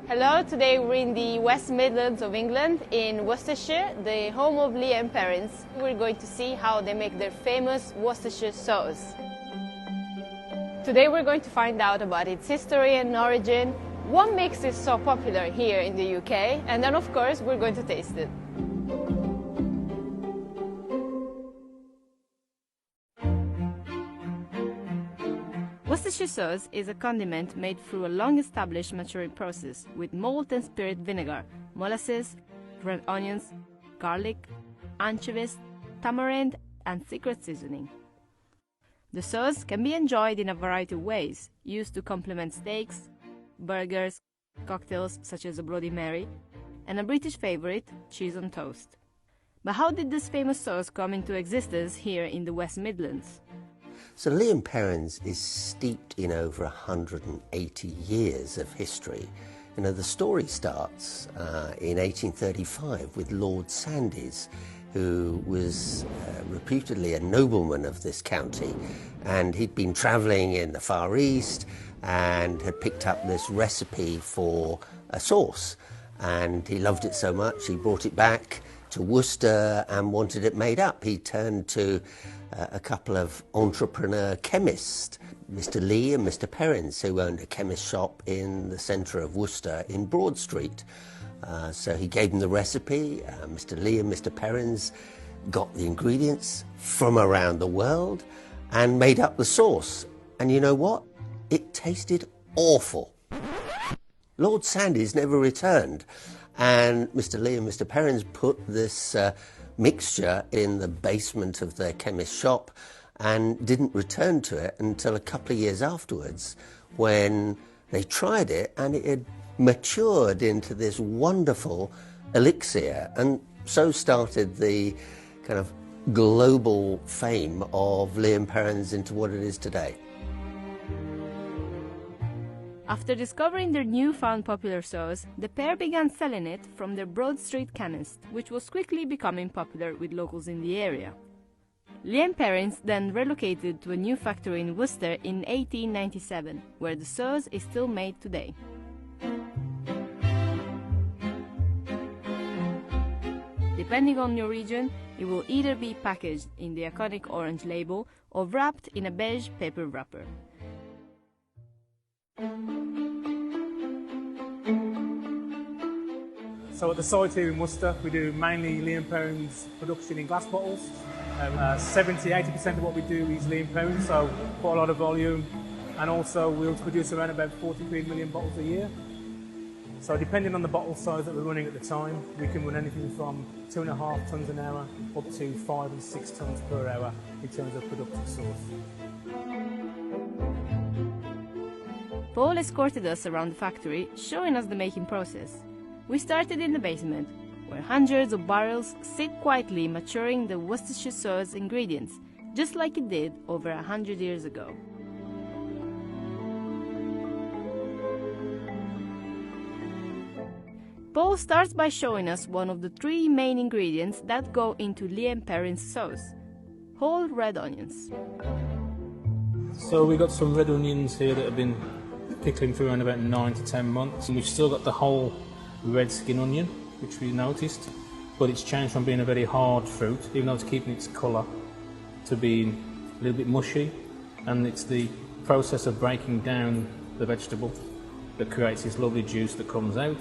Hello, today we're in the West Midlands of England in Worcestershire, the home of Liam parents. We're going to see how they make their famous Worcestershire sauce. Today we're going to find out about its history and origin, what makes it so popular here in the UK, and then of course we're going to taste it. Worcestershire sauce is a condiment made through a long-established maturing process with malt and spirit vinegar, molasses, red onions, garlic, anchovies, tamarind, and secret seasoning. The sauce can be enjoyed in a variety of ways, used to complement steaks, burgers, cocktails such as a Bloody Mary, and a British favorite, cheese on toast. But how did this famous sauce come into existence here in the West Midlands? So Liam Perrins is steeped in over 180 years of history. You know, the story starts in 1835 with Lord Sandys, who was reputedly a nobleman of this county, and he'd been travelling in the Far East and had picked up this recipe for a sauce, and he loved it so much he brought it back to Worcester and wanted it made up. He turned to a couple of entrepreneur chemists, Mr. Lee and Mr. Perrins, who owned a chemist shop in the centre of Worcester in Broad Street. So he gave them the recipe. Mr. Lee and Mr. Perrins got the ingredients from around the world and made up the sauce. And you know what? It tasted awful. Lord Sandys never returned. And Mr. Lee and Mr. Perrins put this mixture in the basement of their chemist shop and didn't return to it until a couple of years afterwards, when they tried it and it had matured into this wonderful elixir, and so started the kind of global fame of Liam Perrins into what it is today. After discovering their newfound popular sauce, the pair began selling it from their Broad Street chemist, which was quickly becoming popular with locals in the area. Liam Perrins then relocated to a new factory in Worcester in 1897, where the sauce is still made today. Depending on your region, it will either be packaged in the iconic orange label or wrapped in a beige paper wrapper. So at the site here in Worcester, we do mainly Liam Perrins production in glass bottles. 70–80% of what we do is Liam Perrins, so quite a lot of volume. And also we'll produce around about 43 million bottles a year. So depending on the bottle size that we're running at the time, we can run anything from 2.5 tonnes an hour up to 5 and 6 tonnes per hour in terms of production sauce. Paul escorted us around the factory, showing us the making process. We started in the basement, where hundreds of barrels sit quietly maturing the Worcestershire sauce ingredients, just like it did over 100 years ago. Paul starts by showing us one of the 3 main ingredients that go into Liam Perrins sauce: whole red onions. So we've got some red onions here that have been pickling for around about 9 to 10 months, and we've still got the whole red skin onion, which we noticed, but it's changed from being a very hard fruit, even though it's keeping its colour, to being a little bit mushy, and it's the process of breaking down the vegetable that creates this lovely juice that comes out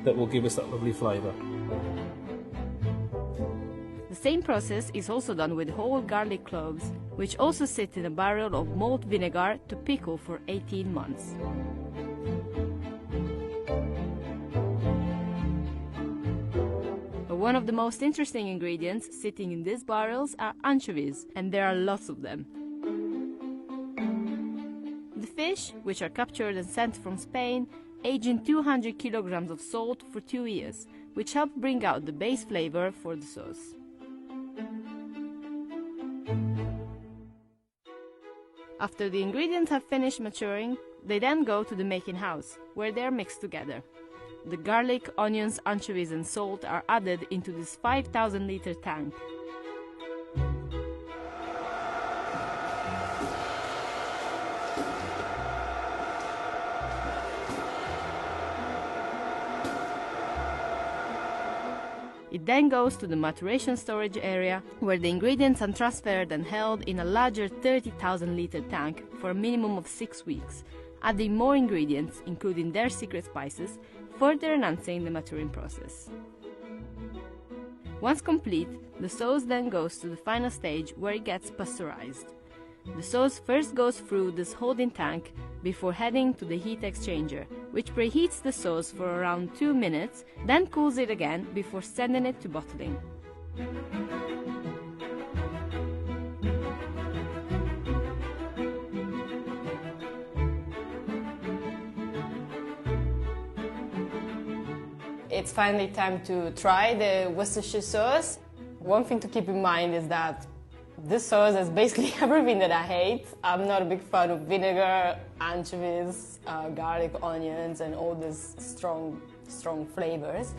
that will give us that lovely flavour. The same process is also done with whole garlic cloves, which also sit in a barrel of malt vinegar to pickle for 18 months. But one of the most interesting ingredients sitting in these barrels are anchovies, and there are lots of them. The fish, which are captured and sent from Spain, age in 200 kilograms of salt for 2 years, which help bring out the base flavor for the sauce. After the ingredients have finished maturing, they then go to the making house, where they are mixed together. The garlic, onions, anchovies and salt are added into this 5,000-litre tank. It then goes to the maturation storage area, where the ingredients are transferred and held in a larger 30,000-liter tank for a minimum of 6 weeks, adding more ingredients, including their secret spices, further enhancing the maturing process. Once complete, the sauce then goes to the final stage where it gets pasteurized. The sauce first goes through this holding tank before heading to the heat exchanger, which preheats the sauce for around 2 minutes, then cools it again before sending it to bottling. It's finally time to try the Worcestershire sauce. One thing to keep in mind is that this sauce has basically everything that I hate. I'm not a big fan of vinegar, anchovies, garlic, onions, and all these strong flavors.